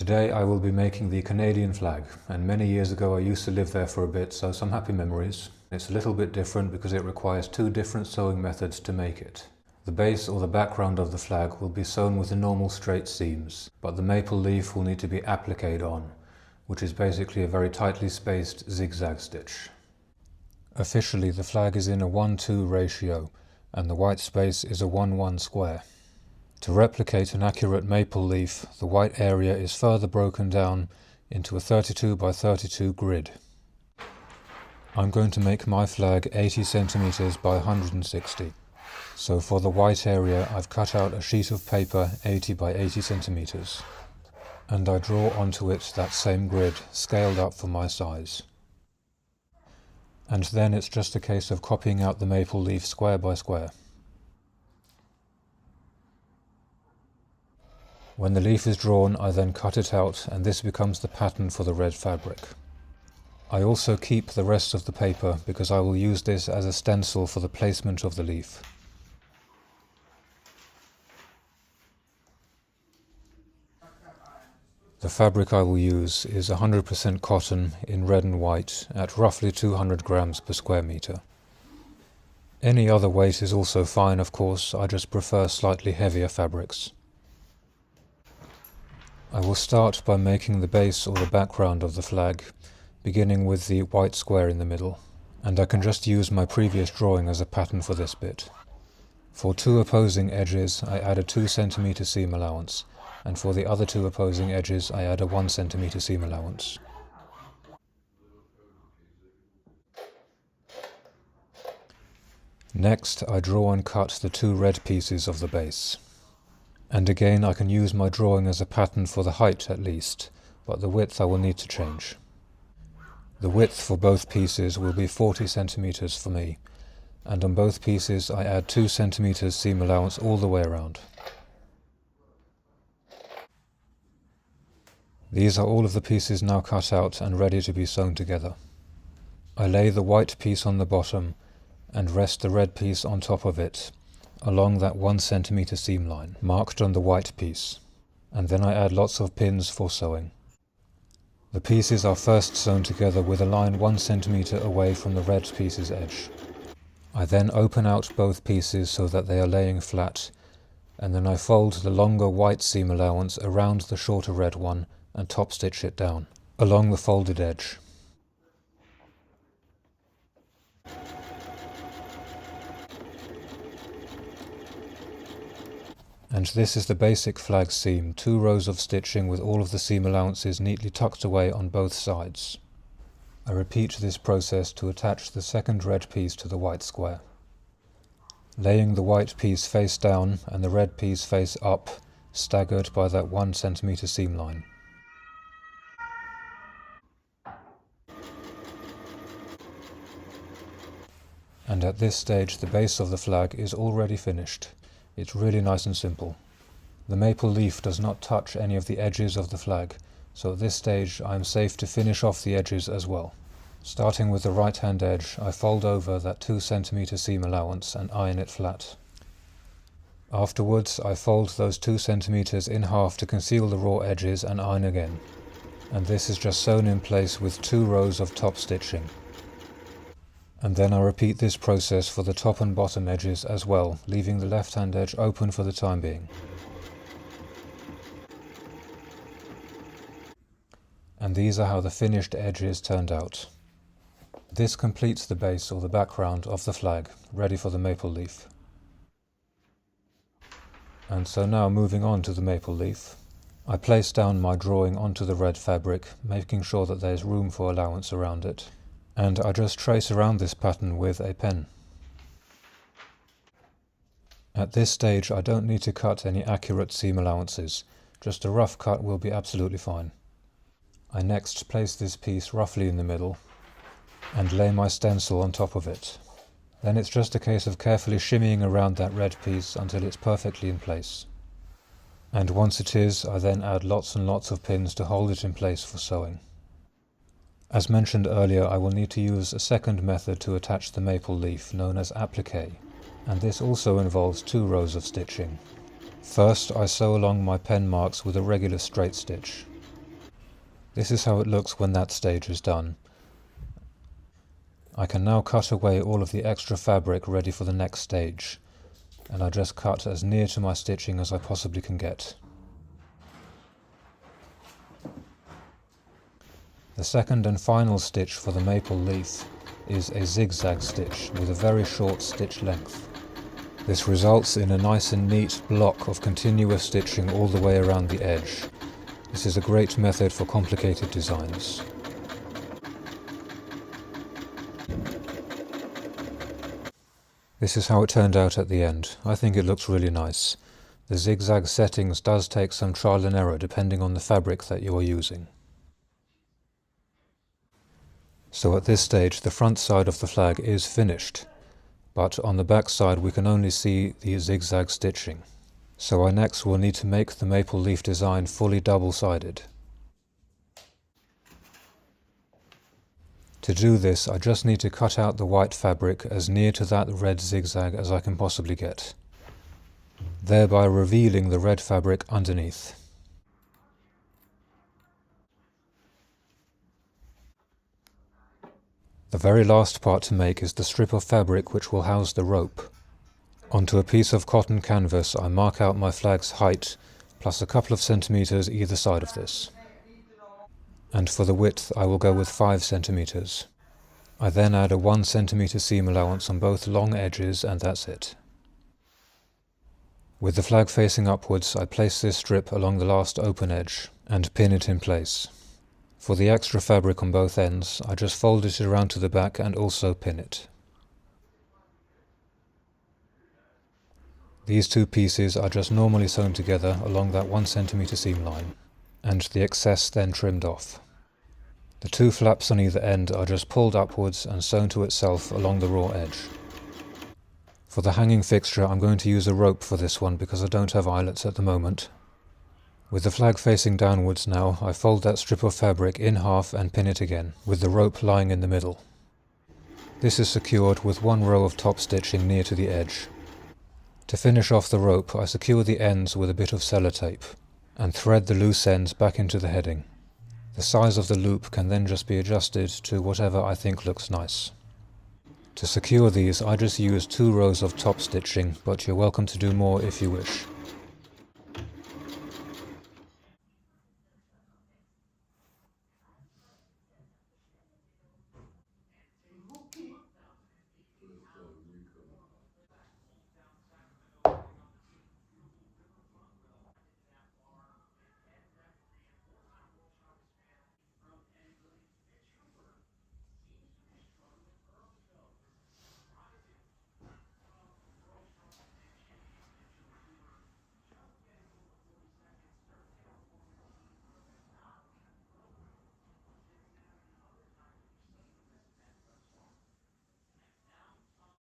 Today I will be making the Canadian flag, and many years ago I used to live there for a bit, so some happy memories. It's a little bit different because it requires two different sewing methods to make it. The base or the background of the flag will be sewn with the normal straight seams, but the maple leaf will need to be appliqued on, which is basically a very tightly spaced zigzag stitch. Officially the flag is in a 1:2 ratio, and the white space is a 1:1 square. To replicate an accurate maple leaf, the white area is further broken down into a 32 by 32 grid. I'm going to make my flag 80 centimeters by 160. So for the white area I've cut out a sheet of paper 80 by 80 centimeters. And I draw onto it that same grid, scaled up for my size. And then it's just a case of copying out the maple leaf square by square. When the leaf is drawn, I then cut it out, and this becomes the pattern for the red fabric. I also keep the rest of the paper because I will use this as a stencil for the placement of the leaf. The fabric I will use is 100% cotton in red and white at roughly 200 grams per square meter. Any other weight is also fine, of course, I just prefer slightly heavier fabrics. I will start by making the base or the background of the flag, beginning with the white square in the middle, and I can just use my previous drawing as a pattern for this bit. For two opposing edges I add a 2 cm seam allowance, and for the other two opposing edges I add a 1 cm seam allowance. Next I draw and cut the two red pieces of the base. And again I can use my drawing as a pattern for the height at least, but the width I will need to change. The width for both pieces will be 40 centimeters for me, and on both pieces I add 2 centimeters seam allowance all the way around. These are all of the pieces now cut out and ready to be sewn together. I lay the white piece on the bottom and rest the red piece on top of it, along that 1 centimeter seam line, marked on the white piece, and then I add lots of pins for sewing. The pieces are first sewn together with a line 1 centimeter away from the red piece's edge. I then open out both pieces so that they are laying flat, and then I fold the longer white seam allowance around the shorter red one and top stitch it down, along the folded edge. And this is the basic flag seam, 2 rows of stitching with all of the seam allowances neatly tucked away on both sides. I repeat this process to attach the second red piece to the white square. Laying the white piece face down and the red piece face up, staggered by that 1 centimeter seam line. And at this stage the base of the flag is already finished. It's really nice and simple. The maple leaf does not touch any of the edges of the flag, so at this stage I am safe to finish off the edges as well. Starting with the right hand edge, I fold over that 2 centimeter seam allowance and iron it flat. Afterwards I fold those 2 centimeters in half to conceal the raw edges and iron again. And this is just sewn in place with 2 rows of top stitching. And then I repeat this process for the top and bottom edges as well, leaving the left hand edge open for the time being. And these are how the finished edges turned out. This completes the base or the background of the flag, ready for the maple leaf. And so now moving on to the maple leaf, I place down my drawing onto the red fabric, making sure that there is room for allowance around it. And I just trace around this pattern with a pen. At this stage I don't need to cut any accurate seam allowances, just a rough cut will be absolutely fine. I next place this piece roughly in the middle and lay my stencil on top of it. Then it's just a case of carefully shimmying around that red piece until it's perfectly in place. And once it is, I then add lots and lots of pins to hold it in place for sewing. As mentioned earlier, I will need to use a second method to attach the maple leaf, known as applique, and this also involves 2 rows of stitching. First I sew along my pen marks with a regular straight stitch. This is how it looks when that stage is done. I can now cut away all of the extra fabric ready for the next stage, and I just cut as near to my stitching as I possibly can get. The second and final stitch for the maple leaf is a zigzag stitch with a very short stitch length. This results in a nice and neat block of continuous stitching all the way around the edge. This is a great method for complicated designs. This is how it turned out at the end. I think it looks really nice. The zigzag settings does take some trial and error depending on the fabric that you are using. So at this stage the front side of the flag is finished, but on the back side we can only see the zigzag stitching. So I next will need to make the maple leaf design fully double-sided. To do this, I just need to cut out the white fabric as near to that red zigzag as I can possibly get, thereby revealing the red fabric underneath. The very last part to make is the strip of fabric which will house the rope. Onto a piece of cotton canvas I mark out my flag's height, plus a couple of centimeters either side of this. And for the width I will go with 5 centimeters. I then add a 1 centimeter seam allowance on both long edges, and that's it. With the flag facing upwards, I place this strip along the last open edge and pin it in place. For the extra fabric on both ends, I just fold it around to the back and also pin it. These two pieces are just normally sewn together along that 1 centimeter seam line, and the excess then trimmed off. The two flaps on either end are just pulled upwards and sewn to itself along the raw edge. For the hanging fixture I'm going to use a rope for this one because I don't have eyelets at the moment. With the flag facing downwards now, I fold that strip of fabric in half and pin it again, with the rope lying in the middle. This is secured with one row of top stitching near to the edge. To finish off the rope, I secure the ends with a bit of sellotape and thread the loose ends back into the heading. The size of the loop can then just be adjusted to whatever I think looks nice. To secure these, I just use 2 rows of top stitching, but you're welcome to do more if you wish.